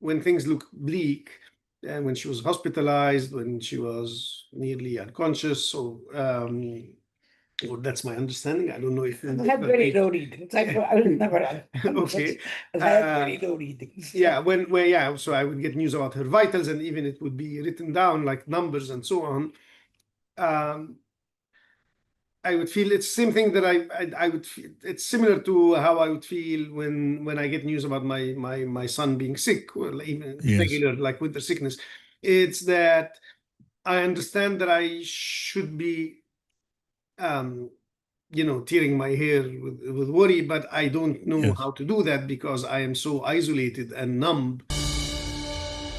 when things look bleak, and when she was hospitalized, when she was nearly unconscious, or that's my understanding. I don't know if I had very low readings. I was never okay. I had very low readings. Yeah, so I would get news about her vitals, and even it would be written down like numbers and so on. I would feel it's the same thing that I would feel. It's similar to how I would feel when I get news about my son being sick, or even regular like winter sickness. It's that I understand that I should be, tearing my hair with worry, but I don't know how to do that because I am so isolated and numb.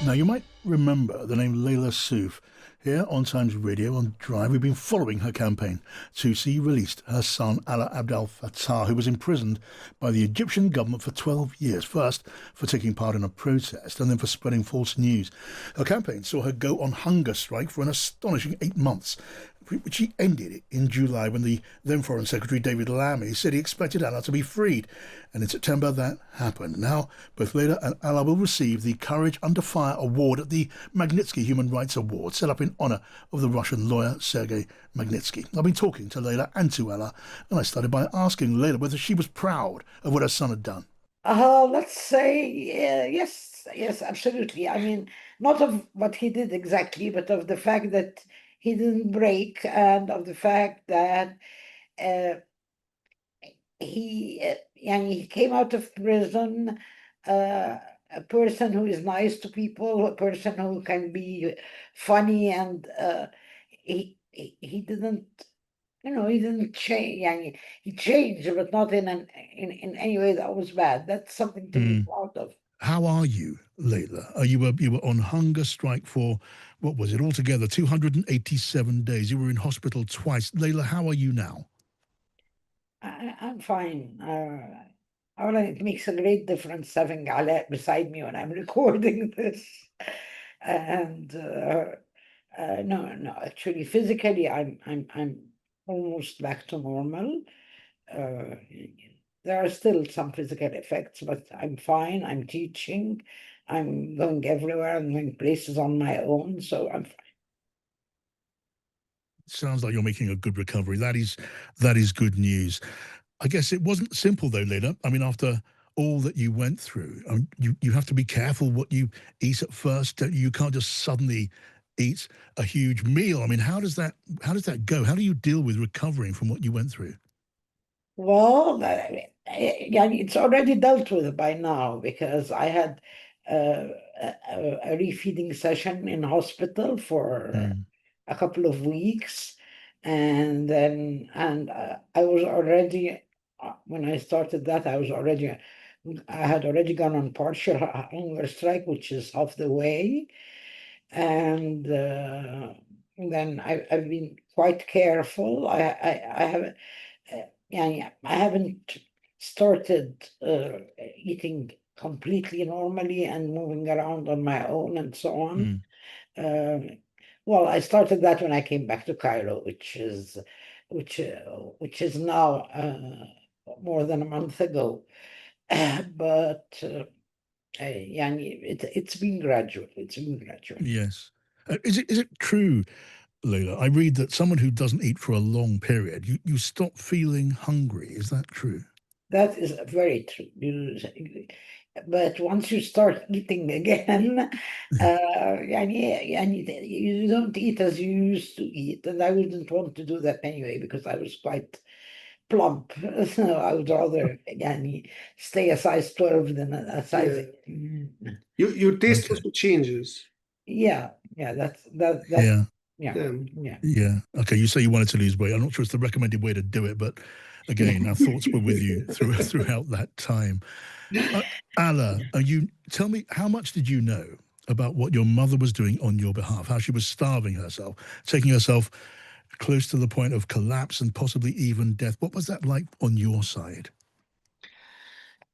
Now, you might remember the name Layla Souf. Here on Times Radio on Drive, we've been following her campaign to see released her son, Alaa Abdel Fattah, who was imprisoned by the Egyptian government for 12 years, first for taking part in a protest and then for spreading false news. Her campaign saw her go on hunger strike for an astonishing 8 months, which she ended in July when the then Foreign Secretary David Lammy said he expected Alaa to be freed. And in September that happened. Now, both Layla and Alaa will receive the Courage Under Fire Award at the Magnitsky Human Rights Award, set up in honour of the Russian lawyer Sergei Magnitsky. I've been talking to Layla and to Alaa, and I started by asking Layla whether she was proud of what her son had done. Let's say yes, absolutely. I mean, not of what he did exactly, but of the fact that he didn't break, and of the fact that he came out of prison a person who is nice to people, a person who can be funny, and he didn't, he didn't change. He changed, but not in any way that was bad. That's something to be proud of. How are you, Layla? You were on hunger strike for, what was it, altogether 287 days. You were in hospital twice. Layla, how are you now? I'm fine. It makes a great difference having Alaa beside me when I'm recording this. And no, actually, physically, I'm almost back to normal. There are still some physical effects, but I'm fine. I'm teaching. I'm going everywhere. I'm going places on my own, so I'm fine. Sounds like you're making a good recovery. That is good news. I guess it wasn't simple though, Layla. I mean, after all that you went through, you have to be careful what you eat at first. You can't just suddenly eat a huge meal. I mean, how does that go? How do you deal with recovering from what you went through? Well, it's already dealt with by now, because I had a refeeding session in hospital for a couple of weeks, and then I was already, when I started that, I had already gone on partial hunger strike, which is half the way, and then I've been quite careful. I haven't started eating completely normally and moving around on my own and so on. Well, I started that when I came back to Cairo, which is now more than a month ago. But it's been gradual. It's been gradual. Yes. Is it true, Layla? I read that someone who doesn't eat for a long period, you stop feeling hungry. Is that true? That is very true. But once you start eating again, you don't eat as you used to eat. And I wouldn't want to do that anyway, because I was quite plump. So I would rather stay a size 12 than a size 18. Your taste also changes. Yeah. Yeah. Okay, you say you wanted to lose weight. I'm not sure it's the recommended way to do it, but again, our thoughts were with you throughout that time. Alaa, tell me, how much did you know about what your mother was doing on your behalf, how she was starving herself, taking herself close to the point of collapse and possibly even death? What was that like on your side?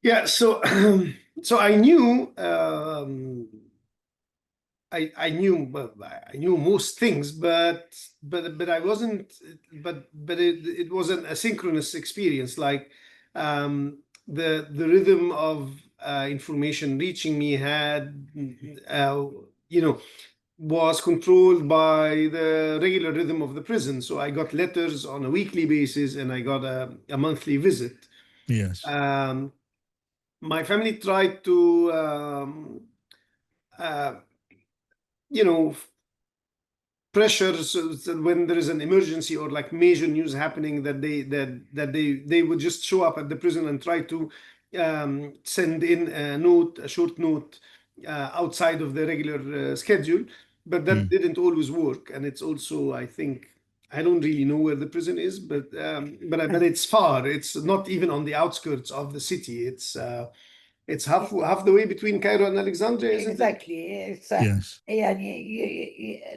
Yeah, so I knew I knew most things, but I wasn't. But it was an asynchronous experience. Like the rhythm of information reaching me had, was controlled by the regular rhythm of the prison. So I got letters on a weekly basis, and I got a monthly visit. Yes. My family tried to, pressure, so that when there is an emergency or like major news happening, that they would just show up at the prison and try to send in a short note outside of the regular schedule. But that didn't always work, and it's also, I think, I don't really know where the prison is, but it's far. It's not even on the outskirts of the city. It's half the way between Cairo and Alexandria, isn't it? Exactly. It's Yes. yeah,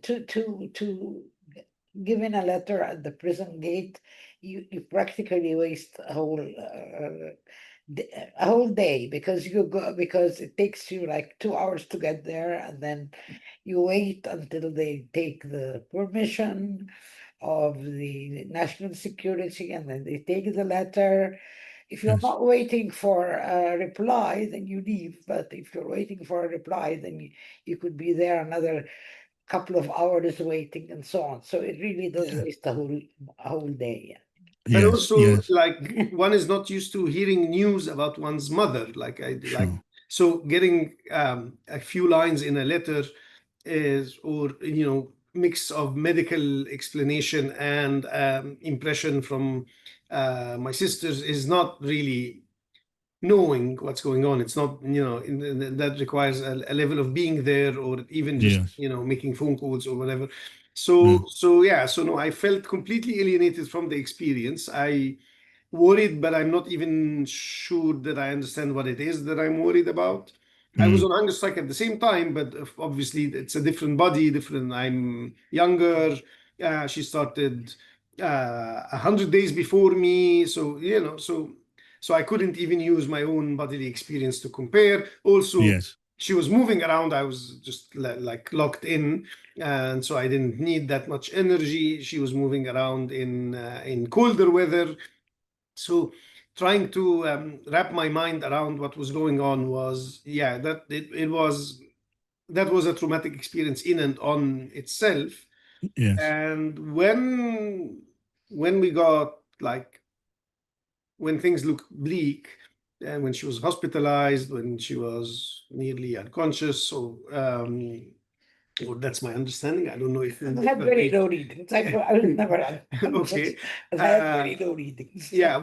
to give in a letter at the prison gate, you practically waste a whole day, because it takes you like 2 hours to get there, and then you wait until they take the permission of the national security, and then they take the letter. If you're Yes. not waiting for a reply, then you leave. But if you're waiting for a reply, then you could be there another couple of hours waiting, and so on. So it really does waste a whole day. And Yes. also, Yes. like, one is not used to hearing news about one's mother. Sure. So getting a few lines in a letter or mix of medical explanation and impression from my sisters is not really knowing what's going on. It's not, that requires a level of being there, or even just, Yes. making phone calls or whatever. So no, I felt completely alienated from the experience. I worried, but I'm not even sure that I understand what it is that I'm worried about. I was on hunger strike at the same time, but obviously it's a different body, different. I'm younger. She started 100 days before me, so so I couldn't even use my own bodily experience to compare. Also, Yes. she was moving around. I was just like locked in, and so I didn't need that much energy. She was moving around in colder weather. So trying to wrap my mind around what was going on was, that was a traumatic experience in and on itself. Yes. And when we got like, when things looked bleak, and when she was hospitalized, when she was nearly unconscious, so well, that's my understanding. I don't know if I had very low readings. I was never okay. I had very low readings. Yeah,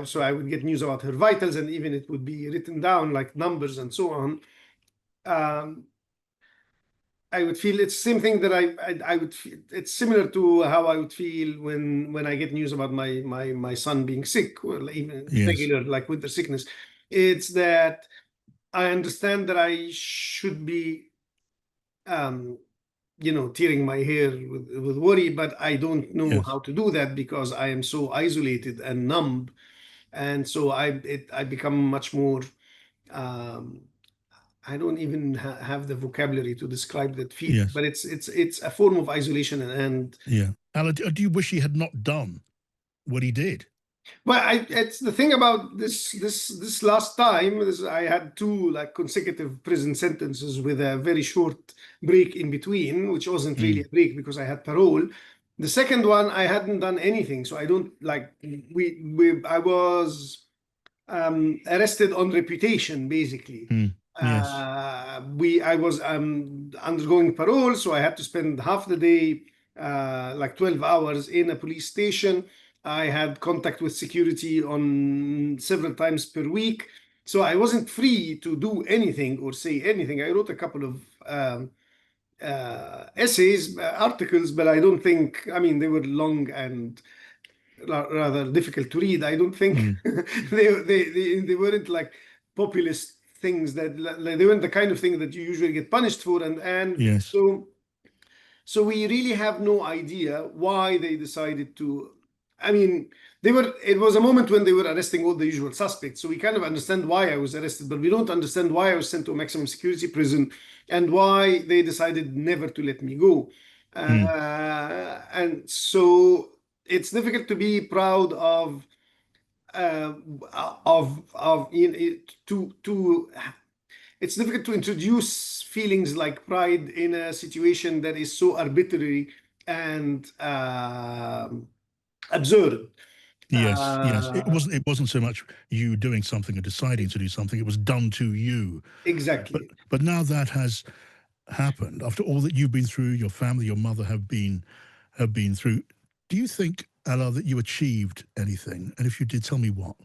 so I would get news about her vitals, and even it would be written down like numbers and so on. I would feel it's the same thing that I would feel. It's similar to how I would feel when I get news about my son being sick, or even regular like winter sickness. It's that I understand that I should be tearing my hair with worry, but I don't know how to do that because I am so isolated and numb, and so I become much more. I don't even have the vocabulary to describe that feeling, but it's a form of isolation and Alaa, do you wish he had not done what he did? Well, it's the thing about this last time is I had 2 like consecutive prison sentences with a very short break in between, which wasn't really a break because I had parole. The second one, I hadn't done anything, so I don't like I was arrested on reputation, basically. I was undergoing parole, so I had to spend half the day, like 12 hours in a police station. I had contact with security on several times per week, so I wasn't free to do anything or say anything. I wrote a couple of essays, articles, but I don't think, I mean, they were long and rather difficult to read. I don't think they weren't like populist things that they weren't the kind of thing that you usually get punished for, and so we really have no idea why they decided to. I mean, it was a moment when they were arresting all the usual suspects, so we kind of understand why I was arrested, but we don't understand why I was sent to a maximum security prison and why they decided never to let me go. And so it's difficult to be proud of it's difficult to introduce feelings like pride in a situation that is so arbitrary and absurd. Yes, yes. It wasn't so much you doing something or deciding to do something. It was done to you. Exactly. But now that has happened, after all that you've been through, your family, your mother have been through. Do you think, Alaa, that you achieved anything? And if you did, tell me what.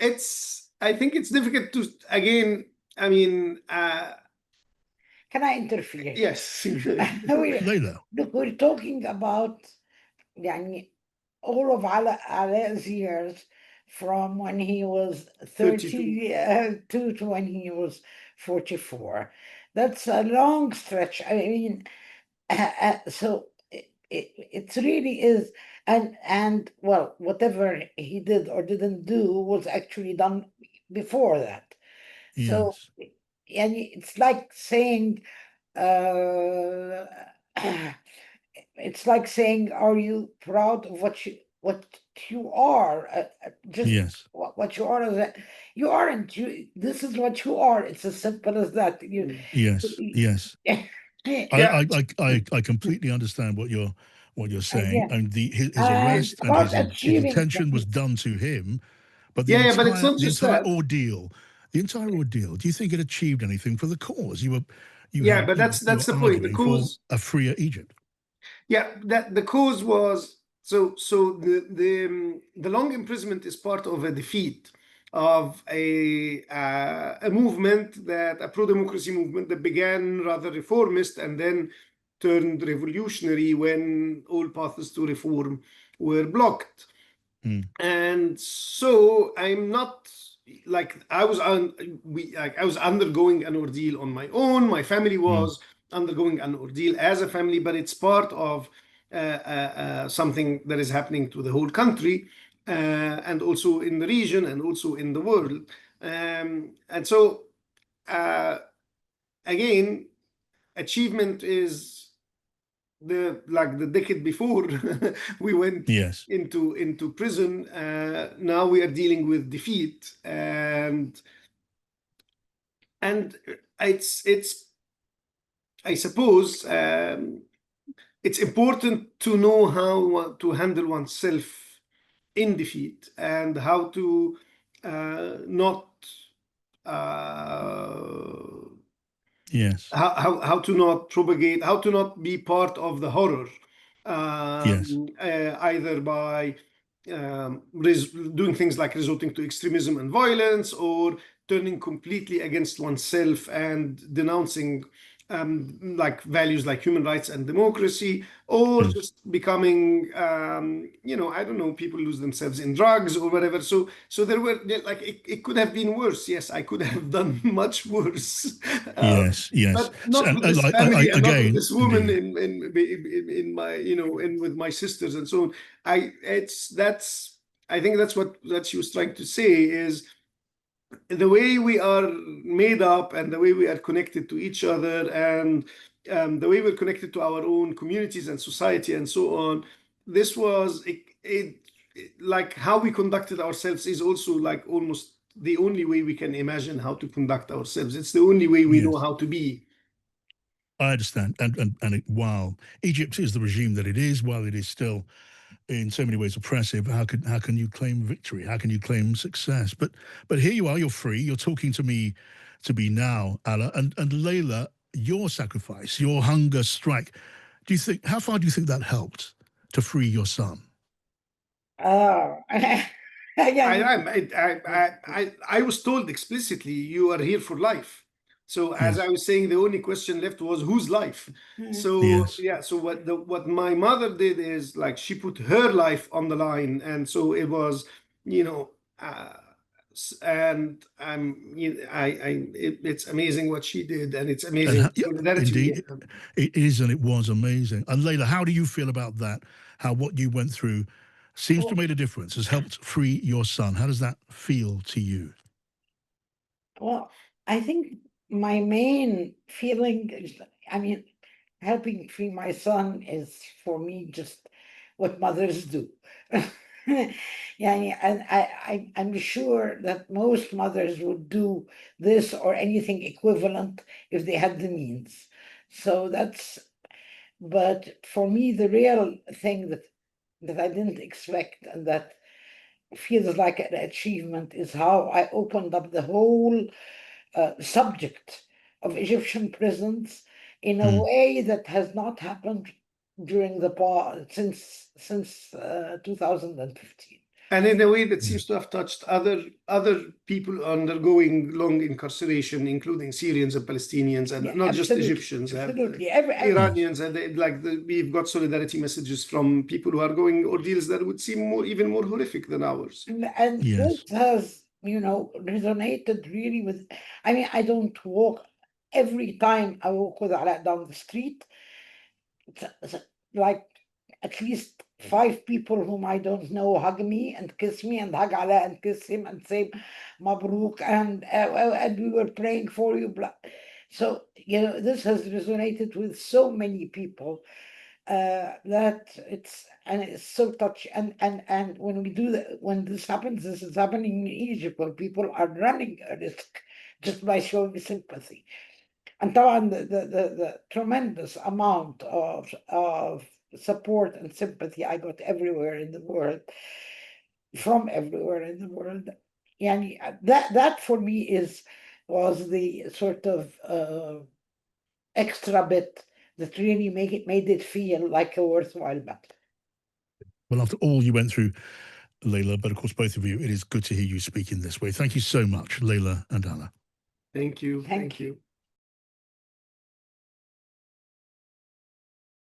I think it's difficult to, again, I mean, Can I interfere? yes. Layla. Look, we're talking about يعني, all of Alaa's years from when he was 32 to when he was 44. That's a long stretch. I mean, so it really is, and well, whatever he did or didn't do was actually done before that. So, Yes. and it's like saying, it's like saying, are you proud of what you are? Just Yes. what you are is that you aren't. This is what you are. It's as simple as that. Yes. Yes. Yeah. I completely understand what you're saying. Yeah. And his And arrest and about his achieving detention was things. done to him, but Yeah, but it's not the just entire that. ordeal, do you think it achieved anything for the cause? You Yeah, but that's were the point. The arguing for cause, a freer Egypt. yeah, that the cause was the long imprisonment is part of a defeat of a movement, that a pro-democracy movement that began rather reformist and then turned revolutionary when all paths to reform were blocked. And so I'm not like I was I was undergoing an ordeal on my own. My family was undergoing an ordeal as a family, but it's part of something that is happening to the whole country, and also in the region and also in the world. And so again, achievement is the decade before we went Yes. into prison. Now we are dealing with defeat, and it's I suppose it's important to know how to handle oneself in defeat and how to not Yes. how to not propagate, how to not be part of the horror, Yes. either by doing things like resorting to extremism and violence, or turning completely against oneself and denouncing like values like human rights and democracy, or Yes. just becoming I don't know, people lose themselves in drugs or whatever. So there were like it could have been worse. Yes, I could have done much worse. Yes. Yes. But So, not and with this like, family, and not with again, this woman indeed. in my, and with my sisters and so on. I think that's what she was trying to say, is the way we are made up and the way we are connected to each other, and the way we're connected to our own communities and society and so on. This was like how we conducted ourselves is also like almost the only way we can imagine how to conduct ourselves. It's the only way we know Yes. how to be. I understand. And while Egypt is the regime that it is, while it is still in so many ways oppressive, how can you claim victory? How can you claim success? But here you are, you're free, you're talking to me now, Alaa, and Layla, your sacrifice, your hunger strike, how far do you think that helped to free your son? I was told explicitly, you are here for life. So as I was saying, the only question left was whose life. So Yes. yeah, so what my mother did is like she put her life on the line, and so it was, and it's amazing what she did, and it's amazing solidarity. Indeed, it is, and it was amazing. And Layla, how do you feel about that? How what you went through seems to have made a difference, has helped free your son. How does that feel to you? Well, I think my main feeling is, I mean, helping free my son is for me just what mothers do. Yeah, and I'm sure that most mothers would do this or anything equivalent if they had the means. So but for me, the real thing that I didn't expect and that feels like an achievement is how I opened up the whole subject of Egyptian prisons in a way that has not happened during the past since 2015. And in a way that seems to have touched other people undergoing long incarceration, including Syrians and Palestinians, and not just Egyptians. Absolutely. Iranians, and we've got solidarity messages from people who are going ordeals that would seem even more horrific than ours. And this has, resonated really with. I mean, I don't walk every time I walk with Alaa down the street. Like at least 5 people whom I don't know hug me and kiss me and hug Alaa and kiss him and say Mabruk and we were praying for you. So this has resonated with so many people that it's so touchy. And when we do that, when this happens, this is happening in Egypt, where people are running a risk just by showing sympathy. And the tremendous amount of support and sympathy I got everywhere in the world, from everywhere in the world. And that for me was the sort of extra bit that really made it feel like a worthwhile battle. Well, after all you went through, Layla, but of course both of you, it is good to hear you speak in this way. Thank you so much, Layla and Alaa. Thank you. Thank you.